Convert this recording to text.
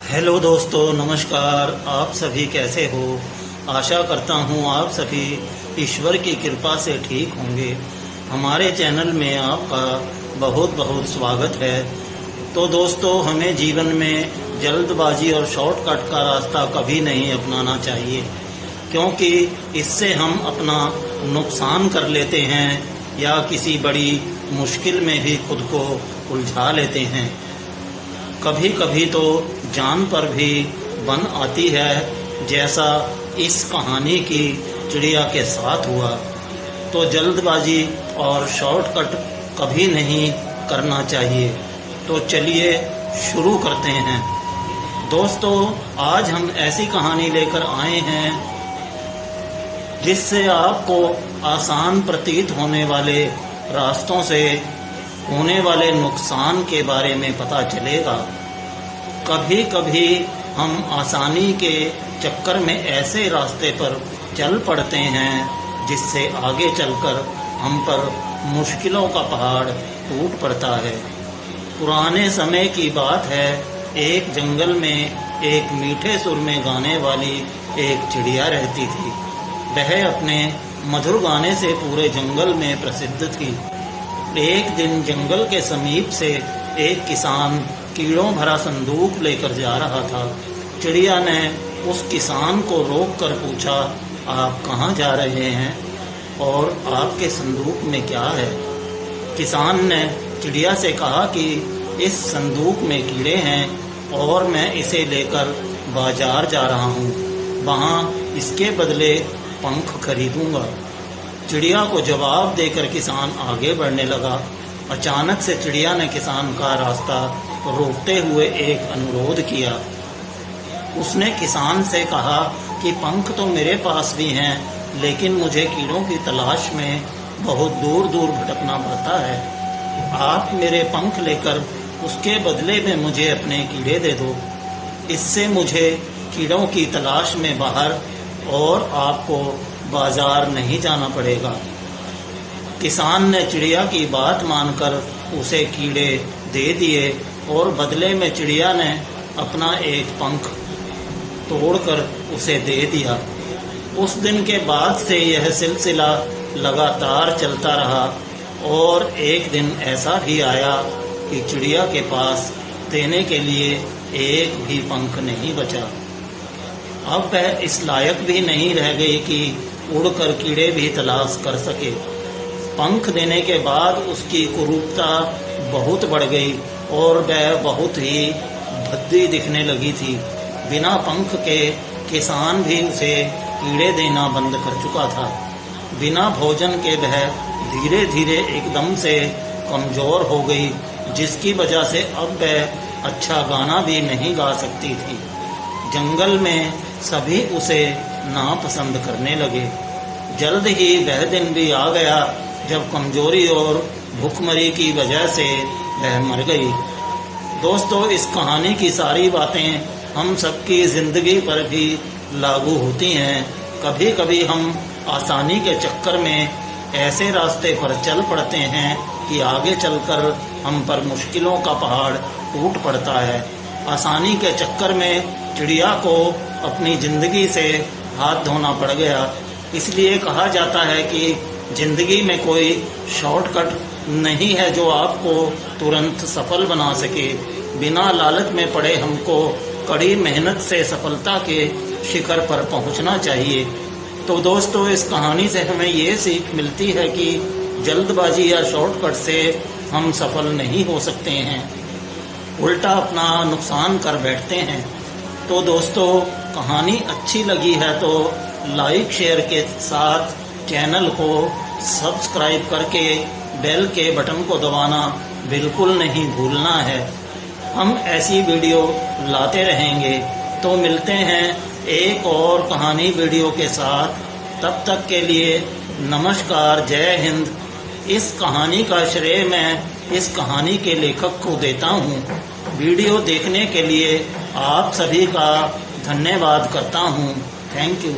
Hello दोस्तों, नमस्कार। आप सभी कैसे हो? आशा करता हूँ आप सभी ईश्वर की कृपा से ठीक होंगे। हमारे चैनल में आपका बहुत बहुत स्वागत है। तो दोस्तों, हमें जीवन में जल्दबाजी और शॉर्टकट का रास्ता कभी नहीं अपनाना चाहिए, क्योंकि इससे हम अपना नुकसान कर लेते हैं या किसी बड़ी मुश्किल में भी खुद को उलझा लेते हैं। कभी कभी तो जान पर भी बन आती है, जैसा इस कहानी की चिड़िया के साथ हुआ। तो जल्दबाजी और शॉर्टकट कभी नहीं करना चाहिए। तो चलिए शुरू करते हैं। दोस्तों, आज हम ऐसी कहानी लेकर आए हैं जिससे आपको आसान प्रतीत होने वाले रास्तों से होने वाले नुकसान के बारे में पता चलेगा। कभी कभी हम आसानी के चक्कर में ऐसे रास्ते पर चल पड़ते हैं जिससे आगे चलकर हम पर मुश्किलों का पहाड़ टूट पड़ता है। पुराने समय की बात है, एक जंगल में एक मीठे सुर में गाने वाली एक चिड़िया रहती थी। वह अपने मधुर गाने से पूरे जंगल में प्रसिद्ध थी। एक दिन जंगल के समीप से एक किसान कीड़ों भरा संदूक लेकर जा रहा था। चिड़िया ने उस किसान को रोककर पूछा, आप कहाँ जा रहे हैं और आपके संदूक में क्या है? किसान ने चिड़िया से कहा कि इस संदूक में कीड़े हैं और मैं इसे लेकर बाजार जा रहा हूँ, वहाँ इसके बदले पंख खरीदूंगा। चिड़िया को जवाब देकर किसान आगे बढ़ने लगा। अचानक से चिड़िया ने किसान का रास्ता रोकते हुए एक अनुरोध किया। उसने किसान से कहा कि पंख तो मेरे पास भी हैं, लेकिन मुझे कीड़ों की तलाश में बहुत दूर दूर भटकना पड़ता है। आप मेरे पंख लेकर उसके बदले में मुझे अपने कीड़े दे दो। इससे मुझे कीड़ों की तलाश में बाहर और आपको बाजार नहीं जाना पड़ेगा। किसान ने चिड़िया की बात मानकर उसे कीड़े दे दिए और बदले में चिड़िया ने अपना एक पंख तोड़कर उसे दे दिया। उस दिन के बाद से यह सिलसिला लगातार चलता रहा और एक दिन ऐसा भी आया कि चिड़िया के पास देने के लिए एक भी पंख नहीं बचा। अब वह इस लायक भी नहीं रह गई कि उड़कर कीड़े भी तलाश कर सके। पंख देने के बाद उसकी कुरूपता बहुत बढ़ गई और वह बहुत ही भद्दी दिखने लगी थी। बिना पंख के किसान भी उसे कीड़े देना बंद कर चुका था। बिना भोजन के वह धीरे धीरे एकदम से कमजोर हो गई, जिसकी वजह से अब वह अच्छा गाना भी नहीं गा सकती थी। जंगल में सभी उसे नापसंद करने लगे। जल्द ही वह दिन भी आ गया जब कमजोरी और भूखमरी की वजह से वह मर गई। दोस्तों, इस कहानी की सारी बातें हम सबकी जिंदगी पर भी लागू होती हैं। कभी कभी हम आसानी के चक्कर में ऐसे रास्ते पर चल पड़ते हैं कि आगे चलकर हम पर मुश्किलों का पहाड़ टूट पड़ता है। आसानी के चक्कर में चिड़िया को अपनी जिंदगी से हाथ धोना पड़ गया। इसलिए कहा जाता है कि जिंदगी में कोई शॉर्टकट नहीं है जो आपको तुरंत सफल बना सके। बिना लालच में पड़े हमको कड़ी मेहनत से सफलता के शिखर पर पहुंचना चाहिए। तो दोस्तों, इस कहानी से हमें ये सीख मिलती है कि जल्दबाजी या शॉर्टकट से हम सफल नहीं हो सकते हैं, उल्टा अपना नुकसान कर बैठते हैं। तो दोस्तों, कहानी अच्छी लगी है तो लाइक शेयर के साथ चैनल को सब्सक्राइब करके बेल के बटन को दबाना बिल्कुल नहीं भूलना है। हम ऐसी वीडियो लाते रहेंगे। तो मिलते हैं एक और कहानी वीडियो के साथ। तब तक के लिए नमस्कार, जय हिंद। इस कहानी का श्रेय मैं इस कहानी के लेखक को देता हूँ। वीडियो देखने के लिए आप सभी का धन्यवाद करता हूँ। Thank you.